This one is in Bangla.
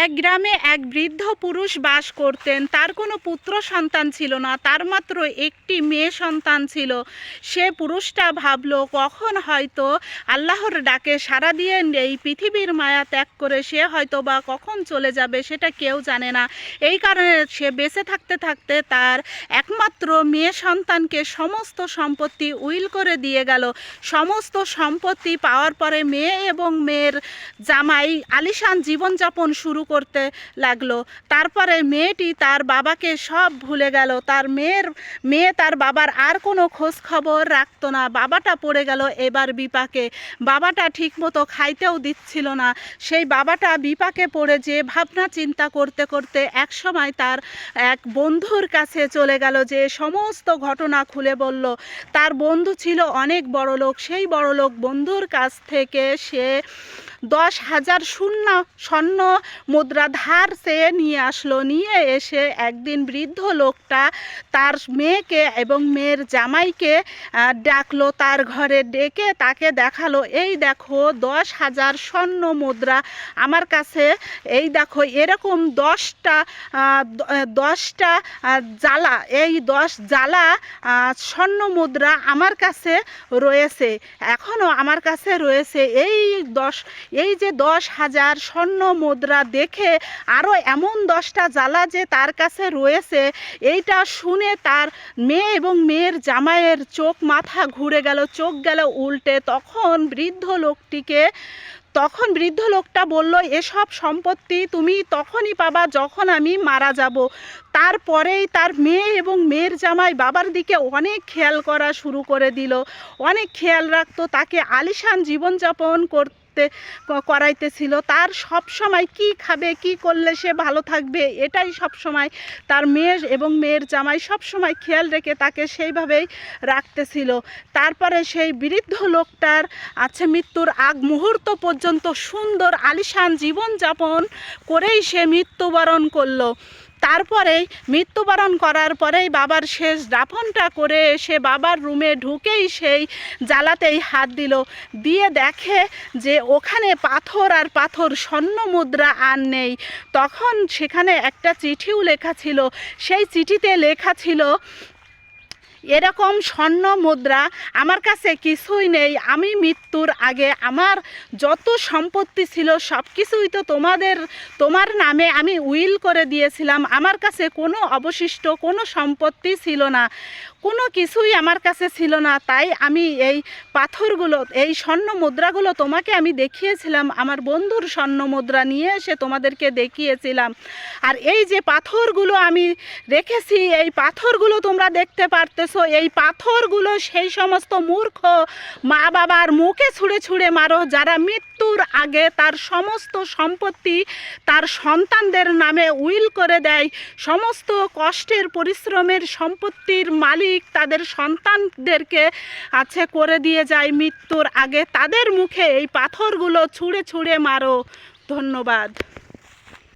এক গ্রামে এক বৃদ্ধ পুরুষ বাস করতেন। তার কোনো পুত্র সন্তান ছিল না, তার মাত্র একটি মেয়ে সন্তান ছিল। সে পুরুষটা ভাবলো কখন হয়তো আল্লাহর ডাকে সাড়া দিয়ে এই পৃথিবীর মায়া ত্যাগ করে সে হয়তো বা কখন চলে যাবে সেটা কেউ জানে না। এই কারণে সে বেঁচে থাকতে থাকতে তার একমাত্র মেয়ে সন্তানকে সমস্ত সম্পত্তি উইল করে দিয়ে গেল। সমস্ত সম্পত্তি পাওয়ার পরে মেয়ে এবং মেয়ের জামাই আলিশান জীবনযাপন শুরু করতে লাগলো। তারপরে মেয়েটি তার বাবাকে সব ভুলে গেল। তার মেয়ে তার বাবার আর কোনো খোঁজ খবর রাখতো না। বাবাটা পড়ে গেল এবার বিপাকে। বাবাটা ঠিকমতো খাইতেও দিচ্ছিল না। সেই বাবাটা বিপাকে পড়ে যে ভাবনা চিন্তা করতে করতে একসময় তার এক বন্ধুর কাছে চলে গেল, যে সমস্ত ঘটনা খুলে বলল। তার বন্ধু ছিল অনেক বড়লোক। সেই বড়লোক বন্ধুর কাছ থেকে সে 10,000 স্বর্ণ মুদ্রা ধার চেয়ে নিয়ে আসলো। নিয়ে এসে একদিন বৃদ্ধ লোকটা তার মেয়েকে এবং মেয়ের জামাইকে ডাকলো, তার ঘরে ডেকে তাকে দেখালো, এই দেখো 10,000 স্বর্ণ মুদ্রা আমার কাছে, এই দেখো এরকম 10টা জ্বালা, এই 10 জ্বালা স্বর্ণ মুদ্রা আমার কাছে রয়েছে, এখনও আমার কাছে রয়েছে। এই যে 10,000 স্বর্ণ মুদ্রা দেখে আরও এমন 10টা জ্বালা যে তার কাছে রয়েছে, এইটা শুনে তার মেয়ে এবং মেয়ের জামাইয়ের চোখ মাথা ঘুরে গেল, চোখ গেল উল্টে। তখন বৃদ্ধ লোকটা বলল, এসব সম্পত্তি তুমি তখনই পাবা যখন আমি মারা যাব। তারপরেই তার মেয়ে এবং মেয়ের জামাই বাবার দিকে অনেক খেয়াল করা শুরু করে দিল, অনেক খেয়াল রাখতো, তাকে আলিশান জীবনযাপন করাইতেছিল। তার সব সময় কি খাবে, কি করলে সে ভালো থাকবে, এটাই সব সময় তার মেয়ে এবং মেয়ের জামাই সব সময় খেয়াল রেখে তাকে সেইভাবেই রাখতেছিল। তারপরে সেই বৃদ্ধ লোকটার মৃত্যুর আগ মুহূর্ত পর্যন্ত সুন্দর আলিশান জীবনযাপন করেই সে মৃত্যুবরণ করলো। তারপরেই মৃত্যুবরণ করার পরেই বাবার শেষ দাফনটা করে এসে বাবার রুমে ঢুকেই সেই জ্বালাতেই হাত দিল, দিয়ে দেখে যে ওখানে পাথর আর পাথর, স্বর্ণ মুদ্রা আর নেই। তখন সেখানে একটা চিঠিও লেখা ছিল। সেই চিঠিতে লেখা ছিল, এরকম স্বর্ণ মুদ্রা আমার কাছে কিছুই নেই। আমি মৃত্যুর আগে আমার যত সম্পত্তি ছিল সব কিছুই তো তোমার নামে আমি উইল করে দিয়েছিলাম। আমার কাছে কোনো অবশিষ্ট কোনো সম্পত্তি ছিল না, কোনো কিছুই আমার কাছে ছিল না। তাই আমি এই পাথরগুলো, এই স্বর্ণ মুদ্রাগুলো তোমাকে আমি দেখিয়েছিলাম, আমার বন্ধুর স্বর্ণ মুদ্রা নিয়ে এসে তোমাদেরকে দেখিয়েছিলাম। আর এই যে পাথরগুলো আমি রেখেছি, এই পাথরগুলো তোমরা দেখতে পারতেছো, এই পাথরগুলো সেই সমস্ত মূর্খ মা বাবার মুখে ছুঁড়ে ছুঁড়ে মারো যারা মৃত্যুর আগে তার সমস্ত সম্পত্তি তার সন্তানদের নামে উইল করে দেয়। সমস্ত কষ্টের পরিশ্রমের সম্পত্তির মালিক তাদের সন্তানদেরকে করে দিয়ে যায় মৃত্যুর আগে। তাদের মুখে এই পাথরগুলো ছুঁড়ে ছুঁড়ে মারো। ধন্যবাদ।